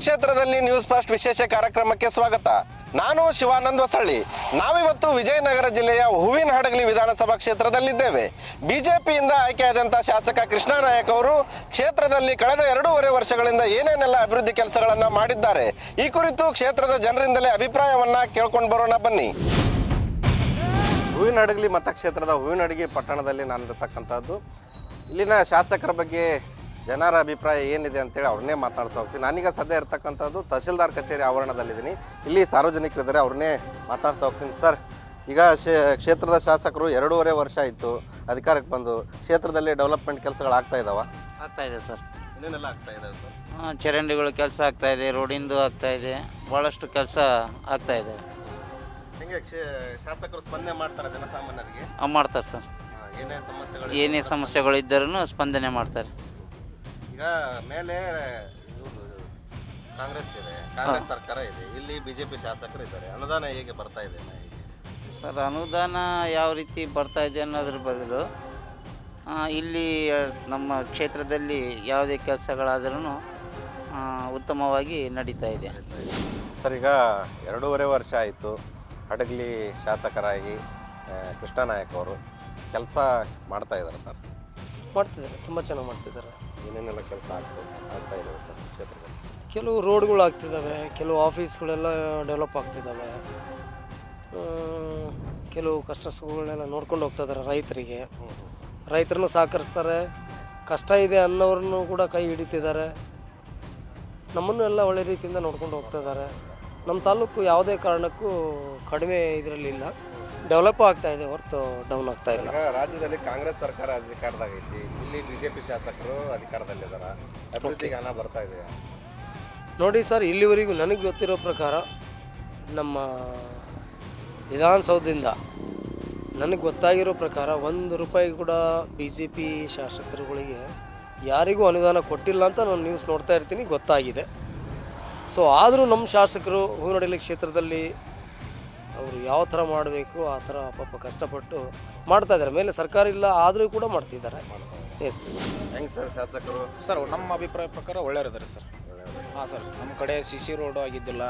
ಮತಕ್ಷೇತ್ರದಲ್ಲಿ news first ವಿಶೇಷ ಕಾರ್ಯಕ್ರಮಕ್ಕೆ ಸ್ವಾಗತ. ನಾನು ಶಿವಾನಂದ್ ಹೊಸಳ್ಳಿ. ನಾವಿವತ್ತು ವಿಜಯನಗರ ಜಿಲ್ಲೆಯ ಹೂವಿನಹಡಗಲಿ ವಿಧಾನಸಭಾ ಕ್ಷೇತ್ರದಲ್ಲಿದ್ದೇವೆ. ಬಿಜೆಪಿಯಿಂದ ಆಯ್ಕೆಯಾದಂಥ ಶಾಸಕ ಕೃಷ್ಣ ನಾಯಕ್ ಅವರು ಕ್ಷೇತ್ರದಲ್ಲಿ ಕಳೆದ 2.5 ವರ್ಷಗಳಿಂದ ಏನೇನೆಲ್ಲ ಅಭಿವೃದ್ಧಿ ಕೆಲಸಗಳನ್ನು ಮಾಡಿದ್ದಾರೆ, ಈ ಕುರಿತು ಕ್ಷೇತ್ರದ ಜನರಿಂದಲೇ ಅಭಿಪ್ರಾಯವನ್ನ ಕೇಳ್ಕೊಂಡು ಬರೋಣ ಬನ್ನಿ. ಹೂವಿನಹಡಗಲಿ ಮತಕ್ಷೇತ್ರದ ಹೂವಿನಹಡಗಿ ಪಟ್ಟಣದಲ್ಲಿ ನಾನಿರತಕ್ಕಂಥದ್ದು. ಇಲ್ಲಿನ ಶಾಸಕರ ಬಗ್ಗೆ ಜನರ ಅಭಿಪ್ರಾಯ ಏನಿದೆ ಅಂತೇಳಿ ಅವ್ರನ್ನೇ ಮಾತಾಡ್ತಾ ಹೋಗ್ತೀನಿ. ನಾನೀಗ ಸದ್ಯ ಇರ್ತಕ್ಕಂಥದ್ದು ತಹಶೀಲ್ದಾರ್ ಕಚೇರಿ ಆವರಣದಲ್ಲಿದ್ದೀನಿ. ಇಲ್ಲಿ ಸಾರ್ವಜನಿಕರಿದ್ದಾರೆ, ಅವ್ರನ್ನೇ ಮಾತಾಡ್ತಾ ಹೋಗ್ತೀನಿ. ಸರ್, ಈಗ ಕ್ಷೇತ್ರದ ಶಾಸಕರು 2.5 ವರ್ಷ ಆಯಿತು ಅಧಿಕಾರಕ್ಕೆ ಬಂದು. ಕ್ಷೇತ್ರದಲ್ಲಿ ಡೆವಲಪ್ಮೆಂಟ್ ಕೆಲಸಗಳು ಆಗ್ತಾ ಇದ್ದಾವೆ ಸರ್. ಏನೇನೆಲ್ಲ ಆಗ್ತಾ ಇದ್ದಾವೆ ಸರ್? ಚರಂಡಿಗಳು ಕೆಲಸ ಆಗ್ತಾಯಿದೆ, ರೋಡಿಂದು ಆಗ್ತಾಯಿದೆ, ಭಾಳಷ್ಟು ಕೆಲಸ ಆಗ್ತಾಯಿದೆ. ಹೆಂಗೆ ಶಾಸಕರು ಸ್ಪಂದನೆ ಮಾಡ್ತಾರೆ ಜನಸಾಮಾನ್ಯರಿಗೆ? ಮಾಡ್ತಾರೆ ಸರ್. ಏನೇ ಸಮಸ್ಯೆಗಳು ಇದ್ದರೂ ಸ್ಪಂದನೆ ಮಾಡ್ತಾರೆ. ಈಗ ಮೇಲೆ ಕಾಂಗ್ರೆಸ್ ಇದೆ, ಕಾಂಗ್ರೆಸ್ ಸರ್ಕಾರ ಇದೆ, ಇಲ್ಲಿ ಬಿಜೆಪಿ ಶಾಸಕರು ಇದ್ದಾರೆ. ಅನುದಾನ ಹೇಗೆ ಬರ್ತಾ ಇದೆ ಸರ್? ಅನುದಾನ ಯಾವ ರೀತಿ ಬರ್ತಾ ಇದೆ ಅನ್ನೋದ್ರ ಬದಲು ಇಲ್ಲಿ ನಮ್ಮ ಕ್ಷೇತ್ರದಲ್ಲಿ ಯಾವುದೇ ಕೆಲಸಗಳಾದ್ರೂ ಉತ್ತಮವಾಗಿ ನಡೀತಾ ಇದೆ ಸರ್. ಈಗ 2.5 ವರ್ಷ ಆಯಿತು ಹಡಗಲಿ ಶಾಸಕರಾಗಿ ಕೃಷ್ಣ ನಾಯಕ್ ಅವರು ಕೆಲಸ ಮಾಡ್ತಾ ಇದ್ದಾರೆ ಸರ್. ಮಾಡ್ತಿದ್ದಾರೆ, ತುಂಬ ಚೆನ್ನಾಗಿ ಮಾಡ್ತಿದ್ದಾರೆ. ಏನೇನೆಲ್ಲ ಕೆಲಸ ಆಗ್ತಾ ಇದೆ ಸರ್ ಕ್ಷೇತ್ರದಲ್ಲಿ? ಕೆಲವು ರೋಡ್ಗಳು ಆಗ್ತಿದ್ದಾವೆ, ಕೆಲವು ಆಫೀಸ್ಗಳೆಲ್ಲ ಡೆವಲಪ್ ಆಗ್ತಿದ್ದಾವೆ, ಕೆಲವು ಕಷ್ಟ ಸುಖಗಳನ್ನೆಲ್ಲ ನೋಡ್ಕೊಂಡು ಹೋಗ್ತಾ ಇದ್ದಾರೆ. ರೈತರನ್ನು ಸಹಕರಿಸ್ತಾರೆ, ಕಷ್ಟ ಇದೆ ಅನ್ನೋರನ್ನು ಕೂಡ ಕೈ ಹಿಡಿತಿದ್ದಾರೆ. ನಮ್ಮನ್ನು ಎಲ್ಲ ಒಳ್ಳೆ ರೀತಿಯಿಂದ ನೋಡ್ಕೊಂಡು ಹೋಗ್ತಾ ಇದ್ದಾರೆ. ನಮ್ಮ ತಾಲೂಕು ಯಾವುದೇ ಕಾರಣಕ್ಕೂ ಕಡಿಮೆ ಇದರಲ್ಲಿಲ್ಲ, ಡೆವಲಪ್ ಆಗ್ತಾ ಇದೆ ಹೊರತು ಡೌನ್ ಆಗ್ತಾ ಇಲ್ಲ. ರಾಜ್ಯದಲ್ಲಿ ಕಾಂಗ್ರೆಸ್ ಸರ್ಕಾರ ಅಧಿಕಾರದಾಗೈತಿ, ಇಲ್ಲಿ ಬಿಜೆಪಿ ಶಾಸಕರು ಅಧಿಕಾರದಲ್ಲಿದ್ದಾರೆ. ಅಭಿವೃದ್ಧಿಗೆ ಹಣ ಬರ್ತಾ ಇದೆ ನೋಡಿ ಸರ್. ಇಲ್ಲಿವರೆಗೂ ನನಗೆ ಗೊತ್ತಿರೋ ಪ್ರಕಾರ ನಮ್ಮ ವಿಧಾನಸೌಧದಿಂದ ನನಗೆ ಗೊತ್ತಾಗಿರೋ ಪ್ರಕಾರ 1 ರೂಪಾಯಿ ಕೂಡ BJP ಶಾಸಕರುಗಳಿಗೆ ಯಾರಿಗೂ ಅನುದಾನ ಕೊಟ್ಟಿಲ್ಲ ಅಂತ ನಾನು ನ್ಯೂಸ್ ನೋಡ್ತಾ ಇರ್ತೀನಿ, ಗೊತ್ತಾಗಿದೆ. ಸೊ ಆದರೂ ನಮ್ಮ ಶಾಸಕರು ಹೂವಿನಹಡಗಲಿ ಕ್ಷೇತ್ರದಲ್ಲಿ ಅವರು ಯಾವ ಥರ ಮಾಡಬೇಕು ಆ ಥರ ಪಾಪ ಕಷ್ಟಪಟ್ಟು ಮಾಡ್ತಾ ಇದ್ದಾರೆ. ಮೇಲೆ ಸರ್ಕಾರ ಇಲ್ಲ ಆದರೂ ಕೂಡ ಮಾಡ್ತಿದ್ದಾರೆ. ಎಸ್. ಹೆಂಗೆ ಸರ್ ಶಾಸಕರು? ಸರ್, ನಮ್ಮ ಅಭಿಪ್ರಾಯ ಪ್ರಕಾರ ಒಳ್ಳೆಯರಿದ್ದಾರೆ ಸರ್. ಹಾಂ ಸರ್, ನಮ್ಮ ಕಡೆ CC ರೋಡ್ ಆಗಿದ್ದಿಲ್ಲ,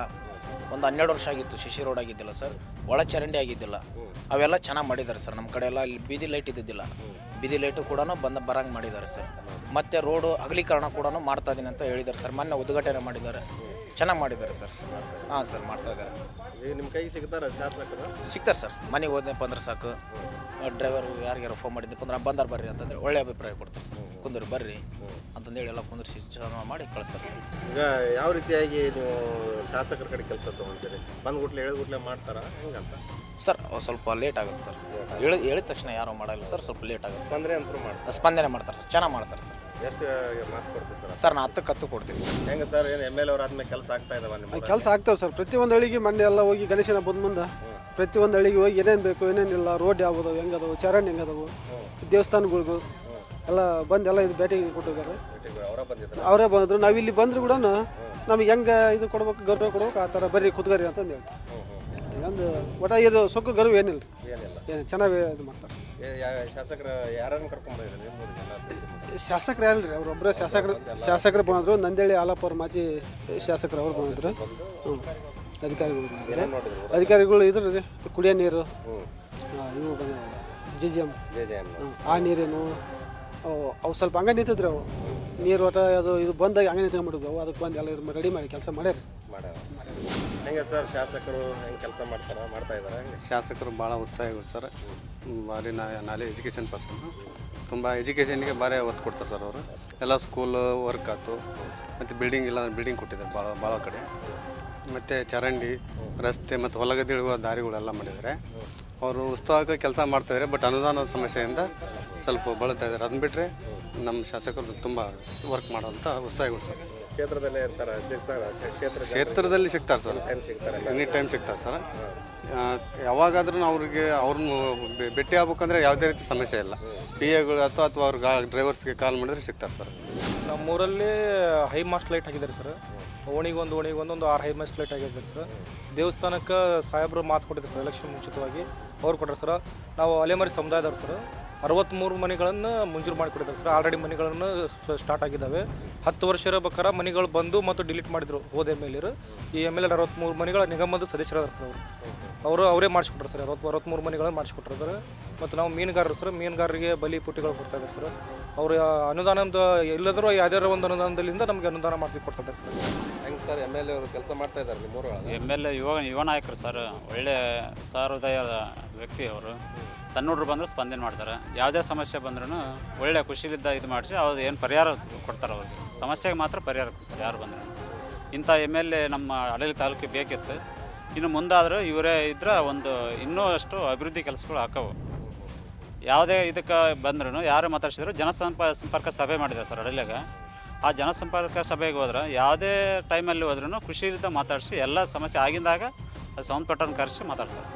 ಒಂದು 12 ವರ್ಷ ಆಗಿತ್ತು CC ರೋಡ್ ಆಗಿದ್ದಿಲ್ಲ ಸರ್. ಒಳ ಚರಂಡಿ ಆಗಿದ್ದಿಲ್ಲ, ಅವೆಲ್ಲ ಚೆನ್ನಾಗಿ ಮಾಡಿದ್ದಾರೆ ಸರ್. ನಮ್ಮ ಕಡೆ ಎಲ್ಲ ಇಲ್ಲಿ ಬೀದಿ ಲೈಟ್ ಇದ್ದಿದ್ದಿಲ್ಲ, ಬೀದಿ ಲೈಟು ಕೂಡ ಬರಂಗೆ ಮಾಡಿದ್ದಾರೆ ಸರ್. ಮತ್ತು ರೋಡು ಅಗಲೀಕರಣ ಕೂಡ ಮಾಡ್ತಾ ಇದ್ದೀನಿ ಅಂತ ಹೇಳಿದ್ದಾರೆ ಸರ್. ಮೊನ್ನೆ ಉದ್ಘಾಟನೆ ಮಾಡಿದ್ದಾರೆ, ಚೆನ್ನಾಗಿ ಮಾಡಿದ್ದಾರೆ ಸರ್. ಹಾಂ ಸರ್, ಮಾಡ್ತಾ ಇದ್ದಾರೆ. ನಿಮ್ಮ ಕೈಗೆ ಸಿಗ್ತಾರೆ ಶಾಸಕರು? ಸಿಗ್ತಾರೆ ಸರ್. ಮನೆಗೆ ಹೋದ್ನಪ್ಪ ಅಂದ್ರೆ ಸಾಕು, ಡ್ರೈವರು ಯಾರಿಗಾರು ಫೋನ್ ಮಾಡಿದ್ದಪ್ಪ ಅಂದ್ರೆ ಬಂದಾರ ಬರ್ರಿ ಅಂತಂದೇಳಿ ಒಳ್ಳೆ ಅಭಿಪ್ರಾಯ ಕೊಡ್ತಾರೆ ಸರ್. ಕುಂದ್ರಿ ಬರ್ರಿ ಅಂತಂದೇಳಿ ಎಲ್ಲ ಕುಂದ್ರಿಸಿ ಚೆನ್ನಾಗಿ ಮಾಡಿ ಕಳಿಸ್ತಾರೆ ಸರ್. ಈಗ ಯಾವ ರೀತಿಯಾಗಿ ನೀವು ಶಾಸಕರ ಕಡೆ ಕೆಲಸ ತೊಗೊಳ್ತೀರಿ? ಬಂದ್ಗುಟ್ಲೆ ಹೇಳಿದ್ಗುಟ್ಲೆ ಮಾಡ್ತಾರಾ ಹೆಂಗಂತ? ಸರ್ ಸ್ವಲ್ಪ ಲೇಟ್ ಆಗುತ್ತೆ ಸರ್. ಹೇಳಿದ ತಕ್ಷಣ ಯಾರೂ ಮಾಡಲ್ಲ ಸರ್, ಸ್ವಲ್ಪ ಲೇಟ್ ಆಗುತ್ತೆ. ಸ್ಪಂದನೆ ಮಾಡ್ತಾರೆ ಸರ್, ಚೆನ್ನಾಗಿ ಮಾಡ್ತಾರೆ ಸರ್. ಎಷ್ಟು ಮಾರ್ಕ್ಸ್ ಕೊಡ್ತೀವಿ ಸರ್? ನಾನು 10 ಕೊಡ್ತೀನಿ. ಹೆಂಗೆ ಸರ್, ಏನು MLA ಅವ್ರು ಆದ್ಮೇಲೆ ಕೆಲಸ ಆಗ್ತಾ ಇದಾವ? ನಿಮ್ಮ ಕೆಲಸ ಆಗ್ತಾವೆ ಸರ್. ಪ್ರತಿಯೊಂದು ಹಳ್ಳಿಗೆ ಮೊನ್ನೆ ಎಲ್ಲ ಹೋಗಿ ಗಣೇಶನ ಬಂದ ಮುಂದೆ ಪ್ರತಿಯೊಂದು ಹಳ್ಳಿಗೆ ಹೋಗಿ ಏನೇನು ಬೇಕು ಏನೇನಿಲ್ಲ, ರೋಡ್ ಯಾವ್ದು ಹೆಂಗದವು, ಚರಂಡಿ ಹೆಂಗದವು, ದೇವಸ್ಥಾನಗಳಿಗೂ ಎಲ್ಲ ಬಂದು ಎಲ್ಲ ಇದು ಭೇಟಿ ಕೊಟ್ಟಿದ್ದಾರೆ. ಅವರೇ ಬಂದರು. ನಾವು ಇಲ್ಲಿ ಬಂದರೂ ಕೂಡ ನಮಗೆ ಹೆಂಗೆ ಇದು ಕೊಡ್ಬೇಕು, ಗೌರವ ಕೊಡ್ಬೇಕು, ಆ ಥರ ಬರ್ರಿ ಕುತ್ಕರಿ ಅಂತಂದು ಹೇಳ್ತಾರೆ. ಒಂದು ಒಟ್ಟ ಇದು ಸೊಕ್ಕು ಗರ್ವ ಏನಿಲ್ಲ ರೀ, ಏನು ಚೆನ್ನಾಗಿ ಇದು ಮಾಡ್ತಾರೆ. ಶಾಸಕರು ಯಾರನ್ನು ಕರ್ಕೊಂಡ್ಬಂದಿದ್ದಾರೆ? ಶಾಸಕರು ಯಾರಿಲ್ಲ ರೀ, ಅವರೊಬ್ಬರೇ ಶಾಸಕರು ಬಂದರು. ನಂದೇಳಿ ಆಲಪ್ಪ ಅವ್ರ ಮಾಜಿ ಶಾಸಕರು ಅವ್ರು ಬಂದಿದ್ರು. ಅಧಿಕಾರಿಗಳು ಬಂದಿದ್ರು. ಅಧಿಕಾರಿಗಳು ಇದ್ರು ರೀ, ಕುಡಿಯೋ ನೀರು ಇವು ಬಂದ JJM ಆ ನೀರೇನು ಅವು ಸ್ವಲ್ಪ ಹಂಗೆ ನಿಂತಿದ್ರು. ಅವು ನೀರು ಒಟ್ಟ ಅದು ಇದು ಬಂದಾಗ ಹಂಗೆ ನಿಂತ್ಕೊಂಡ್ಬಿಟ್ಟಿದ್ವು. ಅದಕ್ಕೆ ಬಂದು ಎಲ್ಲ ರೆಡಿ ಮಾಡಿ ಕೆಲಸ ಮಾಡ್ಯಾರ. ಹೆಂಗೆ ಸರ್ ಶಾಸಕರು ಹೆಂಗೆ ಕೆಲಸ ಮಾಡ್ತಾ ಇದ್ದಾರೆ? ಶಾಸಕರು ಭಾಳ ಉತ್ಸಾಹಿಗಳು ಸರ್. ಭಾರಿ ನಾಳೆ ಎಜುಕೇಷನ್ ಪರ್ಸನ್, ತುಂಬ ಎಜುಕೇಷನ್ಗೆ ಭಾರಿ ಒತ್ತು ಕೊಡ್ತಾರೆ ಸರ್ ಅವರು. ಎಲ್ಲ ಸ್ಕೂಲ್ ವರ್ಕ್ ಆಯ್ತು, ಮತ್ತು ಬಿಲ್ಡಿಂಗ್ ಇಲ್ಲ ಬಿಲ್ಡಿಂಗ್ ಕೊಟ್ಟಿದ್ದಾರೆ ಭಾಳ ಕಡೆ. ಮತ್ತು ಚರಂಡಿ, ರಸ್ತೆ ಮತ್ತು ಹೊಲಗದ್ದೆ ಇಳುವ ದಾರಿಗಳೆಲ್ಲ ಮಾಡಿದ್ದಾರೆ. ಅವರು ಉತ್ಸಾಹಕ್ಕೆ ಕೆಲಸ ಮಾಡ್ತಾಯಿದ್ದಾರೆ. ಬಟ್ ಅನುದಾನದ ಸಮಸ್ಯೆಯಿಂದ ಸ್ವಲ್ಪ ಬಳಲ್ತಾ ಇದ್ದಾರೆ. ಅದನ್ನ ಬಿಟ್ಟರೆ ನಮ್ಮ ಶಾಸಕರು ತುಂಬ ವರ್ಕ್ ಮಾಡೋಂಥ ಉತ್ಸಾಹಿಗಳು ಸರ್. ಕ್ಷೇತ್ರದಲ್ಲಿ ಸಿಗ್ತಾರೆ ಸರ್, ಎನಿ ಟೈಮ್ ಸಿಗ್ತಾರೆ ಸರ್. ಯಾವಾಗಾದ್ರೂ ಅವ್ರನ್ನ ಭೇಟಿ ಆಗ್ಬೇಕಂದ್ರೆ ಯಾವುದೇ ರೀತಿ ಸಮಸ್ಯೆ ಇಲ್ಲ. PAಗಳು ಅಥವಾ ಅವ್ರ ಡ್ರೈವರ್ಸ್ಗೆ ಕಾಲ್ ಮಾಡಿದ್ರೆ ಸಿಗ್ತಾರೆ ಸರ್. ನಮ್ಮೂರಲ್ಲಿ ಹೈ ಮಾಸ್ಟ್ ಲೈಟ್ ಹಾಕಿದ್ದಾರೆ ಸರ್. ಓಣಿಗೊಂದು 6 ಹೈ ಮಾಸ್ಟ್ ಲೈಟ್ ಆಗಿದ್ದಾರೆ ಸರ್. ದೇವಸ್ಥಾನಕ್ಕೆ ಸಾಹೇಬರು ಮಾತು ಕೊಟ್ಟಿದ್ದಾರೆ ಸರ್, ಎಲೆಕ್ಷನ್ ಮುಂಚಿತವಾಗಿ ಅವ್ರು ಕೊಟ್ಟರು ಸರ್. ನಾವು ಅಲೆಮಾರಿ ಸಮುದಾಯದವ್ರು ಸರ್. 63 ಮನೆಗಳನ್ನು ಮಂಜೂರು ಮಾಡಿಕೊಟ್ಟಿದ್ದಾರೆ ಸರ್. ಆಲ್ರೆಡಿ ಮನೆಗಳನ್ನು ಸ್ಟಾರ್ಟ್ ಆಗಿದ್ದಾವೆ. 10 ವರ್ಷ ಇರಬೇಕಾರೆ ಮನೆಗಳು ಬಂದು ಮತ್ತು ಡಿಲೀಟ್ ಮಾಡಿದ್ರು ಹೋದ MLA. ಈ MLA 63 ಮನೆಗಳ ನಿಗಮದ ಸದಸ್ಯರಾದಾರೆ ಸರ್. ಅವರೇ ಮಾಡಿಸ್ಕೊಟ್ರು ಸರ್. 63 ಮನೆಗಳನ್ನು ಮಾಡಿಸ್ಕೊಟ್ಟಿರ್ತಾರೆ. ಮತ್ತು ನಾವು ಮೀನುಗಾರರು ಸರ್, ಮೀನುಗಾರರಿಗೆ ಬಲಿ ಪುಟ್ಟಿಗಳು ಕೊಡ್ತಾ ಇದ್ದಾರೆ ಸರ್. ಅವರು ಅನುದಾನದ ಇಲ್ಲದರೂ ಯಾವ್ದಾರ ಒಂದು ಅನುದಾನದಲ್ಲಿಂದ ನಮಗೆ ಅನುದಾನ ಮಾಡಿ ಕೊಡ್ತಾ ಇದ್ದಾರೆ ಸರ್. ಹೆಂಗೆ ಸರ್ MLA ಅವರು ಕೆಲಸ ಮಾಡ್ತಾ ಇದ್ದಾರೆ ನಿಮ್ಮೂರೊಳಗೆ? MLA ಯುವ ನಾಯಕರು ಸರ್, ಒಳ್ಳೆ ಸಹೃದಯದ ವ್ಯಕ್ತಿ ಅವರು. ಸಣ್ಣ ಹುಡುಗರು ಬಂದರೂ ಸ್ಪಂದನೆ ಮಾಡ್ತಾರೆ. ಯಾವುದೇ ಸಮಸ್ಯೆ ಬಂದ್ರೂ ಒಳ್ಳೆ ಖುಷಿಲಿದ್ದ ಇದು ಮಾಡಿಸಿ ಅವ್ರು ಏನು ಪರಿಹಾರ ಕೊಡ್ತಾರೆ. ಅವ್ರಿಗೆ ಸಮಸ್ಯೆಗೆ ಮಾತ್ರ ಪರಿಹಾರ ಕೊಡ್ತಾರೆ ಯಾರು ಬಂದರೂ. ಇಂಥ MLA ನಮ್ಮ ಹಳ್ಳಿ ತಾಲೂಕಿಗೆ ಬೇಕಿತ್ತು. ಇನ್ನು ಮುಂದಾದರೂ ಇವರೇ ಇದ್ರೆ ಒಂದು ಇನ್ನೂ ಅಷ್ಟು ಅಭಿವೃದ್ಧಿ ಕೆಲಸಗಳು ಹಾಕವು. ಯಾವುದೇ ಇದಕ್ಕೆ ಬಂದ್ರೂ ಯಾರು ಮಾತಾಡ್ಸಿದ್ರು ಸಂಪರ್ಕ ಸಭೆ ಮಾಡಿದೆ ಸರ್ ಹಳ್ಳಿಯಾಗ. ಆ ಜನಸಂಪರ್ಕ ಸಭೆಗೆ ಹೋದ್ರೆ ಯಾವುದೇ ಟೈಮಲ್ಲಿ ಹೋದ್ರೂ ಖುಷಿಯಿಂದ ಮಾತಾಡಿಸಿ ಎಲ್ಲ ಸಮಸ್ಯೆ ಆಗಿದ್ದಾಗ ಅದು ಸಂಬಂಧಪಟ್ಟವ್ರನ್ನ ಕರೆಸಿ ಮಾತಾಡ್ತಾರೆ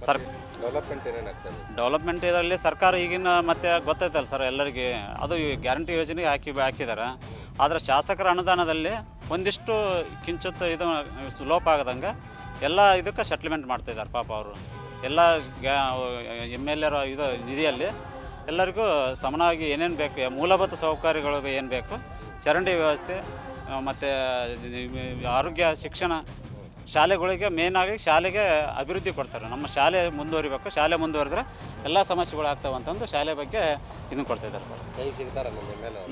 ಸರ್. ಡೆವಲಪ್ಮೆಂಟ್ ಏನೇನಾಗ್ತದೆ? ಡೆವಲಪ್ಮೆಂಟ್ ಇದರಲ್ಲಿ ಸರ್ಕಾರ ಈಗಿನ ಮತ್ತೆ ಗೊತ್ತೈತಲ್ಲ ಸರ್ ಎಲ್ಲರಿಗೆ, ಅದು ಗ್ಯಾರಂಟಿ ಯೋಜನೆಗೆ ಹಾಕಿದ್ದಾರೆ. ಆದರೆ ಶಾಸಕರ ಅನುದಾನದಲ್ಲಿ ಒಂದಿಷ್ಟು ಕಿಂಚಿತ್ ಇದು ಲೋಪ ಆಗದಂಗೆ ಎಲ್ಲ ಇದಕ್ಕೆ ಸೆಟ್ಲ್ಮೆಂಟ್ ಮಾಡ್ತಾಯಿದ್ದಾರೆ ಪಾಪ ಅವರು. ಎಲ್ಲ MLA ಇದು ನಿಧಿಯಲ್ಲಿ ಎಲ್ಲರಿಗೂ ಸಮನಾಗಿ ಏನೇನು ಬೇಕು, ಮೂಲಭೂತ ಸೌಕರ್ಯಗಳು ಏನು ಬೇಕು, ಚರಂಡಿ ವ್ಯವಸ್ಥೆ ಮತ್ತು ಆರೋಗ್ಯ, ಶಿಕ್ಷಣ, ಶಾಲೆಗಳಿಗೆ ಮೇಯ್ನಾಗಿ ಶಾಲೆಗೆ ಅಭಿವೃದ್ಧಿ ಕೊಡ್ತಾರೆ. ನಮ್ಮ ಶಾಲೆ ಮುಂದುವರಿಬೇಕು. ಶಾಲೆ ಮುಂದುವರೆದ್ರೆ ಎಲ್ಲ ಸಮಸ್ಯೆಗಳು ಆಗ್ತಾವೆ ಅಂತಂದು ಶಾಲೆ ಬಗ್ಗೆ ಇದನ್ನು ಕೊಡ್ತಾಯಿದ್ದಾರೆ ಸರ್. ಕೈ ಸಿಗ್ತಾರೆ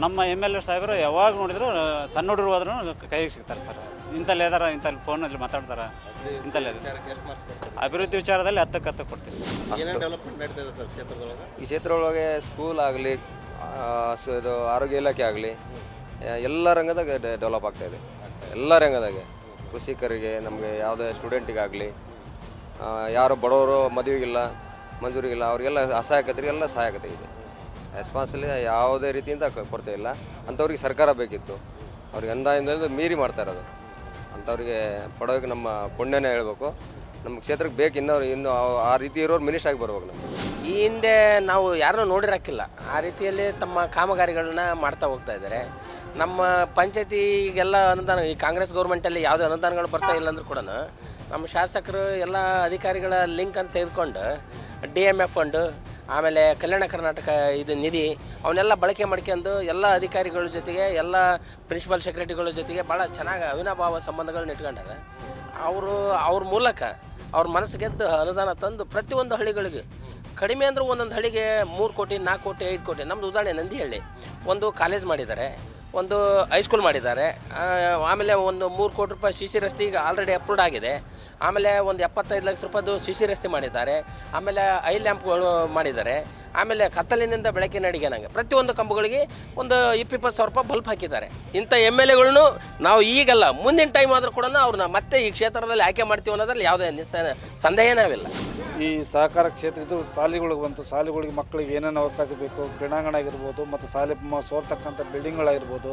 ನಮ್ಮ MLA ಸಾಹೇಬರು ಯಾವಾಗ ನೋಡಿದ್ರು ಸಣ್ಣ ಹುಡುಗರು ಹೋದ್ರೂ ಕೈಗೆ ಸಿಗ್ತಾರೆ ಸರ್. ಇಂಥಲ್ಲಿ ಇದಾರ, ಇಂಥಲ್ಲಿ ಫೋನಲ್ಲಿ ಮಾತಾಡ್ತಾರೆ, ಇಂಥಲ್ಲಿ ಅಭಿವೃದ್ಧಿ ವಿಚಾರದಲ್ಲಿ 10 ಕೊಡ್ತೀವಿ ಸರ್. ಏನೇನು ಡೆವಲಪ್ಮೆಂಟ್ ನಡೀತಾ ಇದೆ ಸರ್ ಕ್ಷೇತ್ರದೊಳಗೆ? ಈ ಕ್ಷೇತ್ರದೊಳಗೆ ಸ್ಕೂಲ್ ಆಗಲಿ, ಇದು ಆರೋಗ್ಯ ಇಲಾಖೆ ಆಗಲಿ, ಎಲ್ಲ ರಂಗದಾಗ ಡೆವಲಪ್ ಆಗ್ತಾಯಿದೆ. ಎಲ್ಲ ರಂಗದಾಗೆ ಕೃಷಿಕರಿಗೆ, ನಮಗೆ ಯಾವುದೇ ಸ್ಟೂಡೆಂಟಿಗಾಗಲಿ, ಯಾರು ಬಡವರು ಮದುವೆಗಿಲ್ಲ, ಮಂಜೂರಿಗಿಲ್ಲ, ಅವರಿಗೆಲ್ಲ ಅಸಹಾಯಕತೆರಿಗೆಲ್ಲ ಸಹಾಯಕತೆ ಇದೆ. ರೆಸ್ಪಾನ್ಸಲ್ಲಿ ಯಾವುದೇ ರೀತಿಯಿಂದ ಕೊರತೆ ಇಲ್ಲ. ಅಂಥವ್ರಿಗೆ ಸರ್ಕಾರ ಬೇಕಿತ್ತು. ಅವ್ರಿಗೆ ಅಂದಾಜಿಂದ ಮೀರಿ ಮಾಡ್ತಾ ಇರೋದು. ಅಂಥವ್ರಿಗೆ ಪಡೋಕೆ ನಮ್ಮ ಪುಣ್ಯನೇ ಹೇಳ್ಬೇಕು. ನಮ್ಮ ಕ್ಷೇತ್ರಕ್ಕೆ ಬೇಕು. ಇನ್ನು ಆ ರೀತಿ ಇರೋರು ಮಿನಿಸ್ಟರ್ ಆಗಿ ಬರ್ಬೇಕು. ನಮಗೆ ಈ ಹಿಂದೆ ನಾವು ಯಾರನ್ನೂ ನೋಡಿರಕ್ಕಿಲ್ಲ. ಆ ರೀತಿಯಲ್ಲಿ ತಮ್ಮ ಕಾಮಗಾರಿಗಳನ್ನ ಮಾಡ್ತಾ ಹೋಗ್ತಾ ಇದ್ದಾರೆ. ನಮ್ಮ ಪಂಚಾಯತಿಗೆಲ್ಲ ಅನುದಾನ, ಈ ಕಾಂಗ್ರೆಸ್ ಗೌರ್ಮೆಂಟಲ್ಲಿ ಯಾವುದೇ ಅನುದಾನಗಳು ಬರ್ತಾ ಇಲ್ಲ ಅಂದ್ರೂ ಕೂಡ ನಮ್ಮ ಶಾಸಕರು ಎಲ್ಲ ಅಧಿಕಾರಿಗಳ ಲಿಂಕ್ ಅಂತ ತೆಗೆದುಕೊಂಡು DMF ಫಂಡು, ಆಮೇಲೆ ಕಲ್ಯಾಣ ಕರ್ನಾಟಕ ಇದು ನಿಧಿ, ಅವನ್ನೆಲ್ಲ ಬಳಕೆ ಮಾಡ್ಕೊಂಡು ಎಲ್ಲ ಅಧಿಕಾರಿಗಳ ಜೊತೆಗೆ, ಎಲ್ಲ ಪ್ರಿನ್ಸಿಪಲ್ ಸೆಕ್ರೆಟರಿಗಳ ಜೊತೆಗೆ ಭಾಳ ಚೆನ್ನಾಗಿ ಅವಿನಾಭಾವ ಸಂಬಂಧಗಳನ್ನ ಇಟ್ಕೊಂಡಾರೆ. ಅವ್ರ ಮೂಲಕ ಅವ್ರ ಮನಸ್ಸು ಗೆದ್ದು ಅನುದಾನ ತಂದು ಪ್ರತಿಯೊಂದು ಹಳ್ಳಿಗಳಿಗೆ ಕಡಿಮೆ ಅಂದರೂ ಒಂದೊಂದು ಹಳ್ಳಿಗೆ 3 ಕೋಟಿ 4 ಕೋಟಿ 5 ಕೋಟಿ. ನಮ್ಮದು ಉದಾಹರಣೆ ನಂದಿಹಳ್ಳಿ, ಒಂದು ಕಾಲೇಜ್ ಮಾಡಿದ್ದಾರೆ, ಒಂದು ಹೈಸ್ಕೂಲ್ ಮಾಡಿದ್ದಾರೆ. ಆಮೇಲೆ ಒಂದು 3 ಕೋಟಿ ರೂಪಾಯಿ CC ರಸ್ತೆ ಈಗ ಆಲ್ರೆಡಿ ಅಪ್ರೂವ್ಡ್ ಆಗಿದೆ. ಆಮೇಲೆ ಒಂದು 75 ಲಕ್ಷ ರೂಪಾಯಿದು CC ರಸ್ತೆ ಮಾಡಿದ್ದಾರೆ. ಆಮೇಲೆ ಐ ಲ್ಯಾಂಪ್ಗಳು ಮಾಡಿದ್ದಾರೆ. ಆಮೇಲೆ ಕತ್ತಲಿನಿಂದ ಬೆಳಕಿನ ಅಡಿಗೆ ನಂಗೆ ಪ್ರತಿಯೊಂದು ಕಂಬಗಳಿಗೆ ಒಂದು 20-20 ಸಾವಿರ ರೂಪಾಯಿ ಬಲ್ಪ್ ಹಾಕಿದ್ದಾರೆ. ಇಂಥ MLAಗಳನ್ನು ನಾವು ಈಗಲ್ಲ, ಮುಂದಿನ ಟೈಮ್ ಆದರೂ ಕೂಡ ಅವ್ರನ್ನ ಮತ್ತೆ ಈ ಕ್ಷೇತ್ರದಲ್ಲಿ ಆಯ್ಕೆ ಮಾಡ್ತೀವಿ ಅನ್ನೋದ್ರಲ್ಲಿ ಯಾವುದೇ ಸಂದೇಹನವಿಲ್ಲ. ಈ ಸಹಕಾರ ಕ್ಷೇತ್ರ ಇದು ಶಾಲೆಗಳಿಗೆ ಬಂತು. ಶಾಲೆಗಳಿಗೆ ಮಕ್ಕಳಿಗೆ ಏನೇನು ಅವಕಾಶ ಬೇಕು, ಕ್ರೀಡಾಂಗಣ ಆಗಿರ್ಬೋದು, ಮತ್ತು ಶಾಲೆ ಸೋರ್ತಕ್ಕಂಥ ಬಿಲ್ಡಿಂಗ್ಗಳಾಗಿರ್ಬೋದು,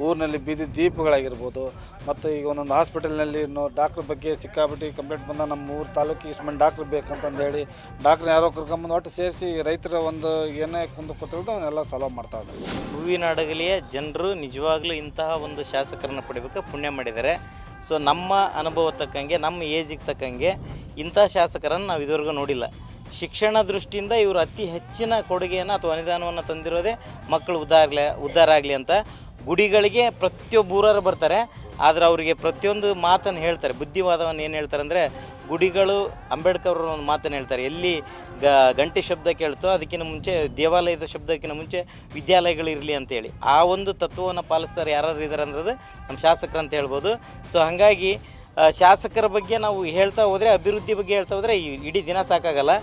ಊರಿನಲ್ಲಿ ಬೀದಿ ದೀಪಗಳಾಗಿರ್ಬೋದು, ಮತ್ತು ಈಗ ಒಂದೊಂದು ಹಾಸ್ಪಿಟಲ್ನಲ್ಲಿ ಡಾಕ್ಟ್ರ್ ಬಗ್ಗೆ ಸಿಕ್ಕಾಬಿಟ್ಟು ಕಂಪ್ಲೇಂಟ್ ಬಂದ ನಮ್ಮ ಊರು ತಾಲೂಕಿಗೆ ಇಷ್ಟು ಮಂದಿ ಡಾಕ್ಟ್ರ್ ಬೇಕಂತಂದು ಹೇಳಿ ಡಾಕ್ಟ್ರ್ ಯಾರೋ ಕರ್ಕೊಂಬಂದು ಒಟ್ಟು ಸೇರಿಸಿ ರೈತರ ಒಂದು ಏನೇ ಕುಂದು ಕೊಟ್ಟಿರೋದು ಅವನ್ನೆಲ್ಲ ಸಾಲ್ವ್ ಮಾಡ್ತಾ ಇದ್ದಾರೆ. ಹೂವಿನಡಗಲಿಯ ಜನರು ನಿಜವಾಗ್ಲೂ ಇಂತಹ ಒಂದು ಶಾಸಕರನ್ನ ಪಡಿಬೇಕು, ಪುಣ್ಯ ಮಾಡಿದ್ದಾರೆ. ಸೊ ನಮ್ಮ ಅನುಭವ ತಕ್ಕಂಗೆ, ನಮ್ಮ ಏಜಿಗೆ ತಕ್ಕಂಗೆ ಇಂಥ ಶಾಸಕರನ್ನು ನಾವು ಇದುವರೆಗೂ ನೋಡಿಲ್ಲ. ಶಿಕ್ಷಣ ದೃಷ್ಟಿಯಿಂದ ಇವರು ಅತಿ ಹೆಚ್ಚಿನ ಕೊಡುಗೆಯನ್ನು ಅಥವಾ ಅನುದಾನವನ್ನು ತಂದಿರೋದೇ ಮಕ್ಕಳು ಉದ್ಧಾರ ಆಗಲಿ ಅಂತ. ಗುಡಿಗಳಿಗೆ ಪ್ರತಿಯೊಬ್ಬೂರರು ಬರ್ತಾರೆ, ಆದರೆ ಅವರಿಗೆ ಪ್ರತಿಯೊಂದು ಮಾತನ್ನು ಹೇಳ್ತಾರೆ. ಬುದ್ಧಿವಾದವನ್ನು ಏನು ಹೇಳ್ತಾರೆ ಅಂದರೆ, ಗುಡಿಗಳು ಅಂಬೇಡ್ಕರ್ ಒಂದು ಮಾತನ್ನು ಹೇಳ್ತಾರೆ, ಎಲ್ಲಿ ಗಂಟೆ ಶಬ್ದ ಕೇಳ್ತೋ ಅದಕ್ಕಿಂತ ಮುಂಚೆ ದೇವಾಲಯದ ಶಬ್ದಕ್ಕಿಂತ ಮುಂಚೆ ವಿದ್ಯಾಲಯಗಳಿರಲಿ ಅಂತೇಳಿ. ಆ ಒಂದು ತತ್ವವನ್ನು ಪಾಲಿಸ್ತಾರೆ ಯಾರಾದರೂ ಇದ್ದಾರೆ ಅಂದ್ರೆ ನಮ್ಮ ಶಾಸಕರು ಅಂತ ಹೇಳ್ಬೋದು. ಸೊ ಹಾಗಾಗಿ ಶಾಸಕರ ಬಗ್ಗೆ ನಾವು ಹೇಳ್ತಾ ಹೋದರೆ, ಅಭಿವೃದ್ಧಿ ಬಗ್ಗೆ ಹೇಳ್ತಾ ಹೋದರೆ ಇಡೀ ದಿನ ಸಾಕಾಗಲ್ಲ.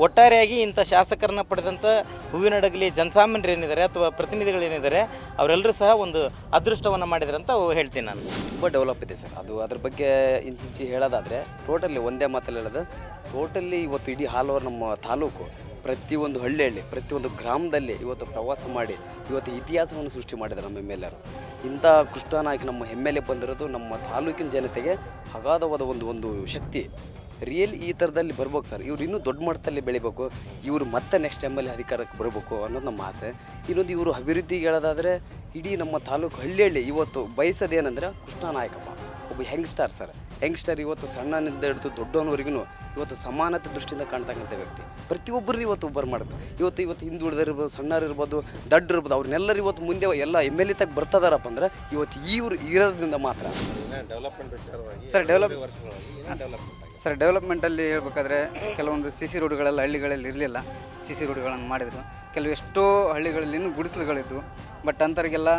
ಒಟ್ಟಾರೆಯಾಗಿ ಇಂಥ ಶಾಸಕರನ್ನ ಪಡೆದಂಥ ಹೂವಿನಡಗಲಿ ಜನಸಾಮಾನ್ಯರು ಏನಿದ್ದಾರೆ ಅಥವಾ ಪ್ರತಿನಿಧಿಗಳೇನಿದ್ದಾರೆ ಅವರೆಲ್ಲರೂ ಸಹ ಒಂದು ಅದೃಷ್ಟವನ್ನು ಮಾಡಿದ್ದಾರೆ ಅಂತ ಹೇಳ್ತೀನಿ ನಾನು. ತುಂಬ ಡೆವಲಪ್ ಇದೆ ಸರ್. ಅದ್ರ ಬಗ್ಗೆ ಇಂಚಿ ಹೇಳೋದಾದರೆ ಟೋಟಲಿ ಒಂದೇ ಮಾತಲ್ಲಿ ಹೇಳೋದು, ಟೋಟಲಿ ಇವತ್ತು ಇಡೀ ಆಲ್ ಓವರ್ ನಮ್ಮ ತಾಲೂಕು ಪ್ರತಿಯೊಂದು ಹಳ್ಳಿಯಲ್ಲಿ, ಪ್ರತಿಯೊಂದು ಗ್ರಾಮದಲ್ಲಿ ಇವತ್ತು ಪ್ರವಾಸ ಮಾಡಿ ಇವತ್ತು ಇತಿಹಾಸವನ್ನು ಸೃಷ್ಟಿ ಮಾಡಿದ್ದಾರೆ ನಮ್ಮ MLA. ಇಂಥ ಕೃಷ್ಣನಾಯಕ ನಮ್ಮ MLA ಬಂದಿರೋದು ನಮ್ಮ ತಾಲೂಕಿನ ಜನತೆಗೆ ಅಗಾಧವಾದ ಒಂದು ಶಕ್ತಿ. ರಿಯಲ್ ಈ ಥರದಲ್ಲಿ ಬರ್ಬೇಕು ಸರ್. ಇವ್ರು ಇನ್ನೂ ದೊಡ್ಡ ಮಟ್ಟದಲ್ಲಿ ಬೆಳಿಬೇಕು. ಇವರು ಮತ್ತೆ ನೆಕ್ಸ್ಟ್ ಟೈಮಲ್ಲಿ ಅಧಿಕಾರಕ್ಕೆ ಬರಬೇಕು ಅನ್ನೋದು ನಮ್ಮ ಆಸೆ. ಇನ್ನೊಂದು ಇವರು ಅಭಿವೃದ್ಧಿಗೆ ಹೇಳೋದಾದರೆ ಇಡೀ ನಮ್ಮ ತಾಲೂಕು ಹಳ್ಳಿಯಲ್ಲಿ ಇವತ್ತು ಬಯಸೋದೇನೆಂದರೆ ಕೃಷ್ಣನಾಯಕಪ್ಪ ಒಬ್ಬ ಯಂಗ್ಸ್ಟರ್ ಸರ್. ಯಂಗ್ಸ್ಟರ್ ಇವತ್ತು ಸಣ್ಣನಿಂದ ಹಿಡಿದು ದೊಡ್ಡವನವರೆಗೂ ಇವತ್ತು ಸಮಾನತೆ ದೃಷ್ಟಿಯಿಂದ ಕಾಣ್ತಕ್ಕಂಥ ವ್ಯಕ್ತಿ. ಪ್ರತಿಯೊಬ್ಬರು ಇವತ್ತು ಒಬ್ಬರು ಮಾಡ್ತಾರೆ. ಇವತ್ತು ಹಿಂದುಳಿದಿರ್ಬೋದು, ಸಣ್ಣರಿರ್ಬೋದು, ದಡ್ಡರಿರ್ಬೋದು, ಅವ್ರನ್ನೆಲ್ಲರೂ ಇವತ್ತು ಮುಂದೆ ಎಲ್ಲ MLA ತಗ ಬರ್ತದಾರಪ್ಪ ಅಂದ್ರೆ ಇವತ್ತು ಇವರು ಇರೋದ್ರಿಂದ ಮಾತ್ರ. ಸರ್ ಡೆವಲಪ್ಮೆಂಟಲ್ಲಿ ಹೇಳ್ಬೇಕಾದ್ರೆ ಕೆಲವೊಂದು CC ರೋಡ್ಗಳೆಲ್ಲ ಹಳ್ಳಿಗಳಲ್ಲಿ ಇರಲಿಲ್ಲ. CC ರೋಡ್ಗಳನ್ನು ಮಾಡಿದರು. ಕೆಲವು ಎಷ್ಟೋ ಹಳ್ಳಿಗಳಲ್ಲಿ ಇನ್ನೂ ಗುಡಿಸಲುಗಳಿದ್ವು. ಬಟ್ ಅಂಥವ್ರಿಗೆಲ್ಲ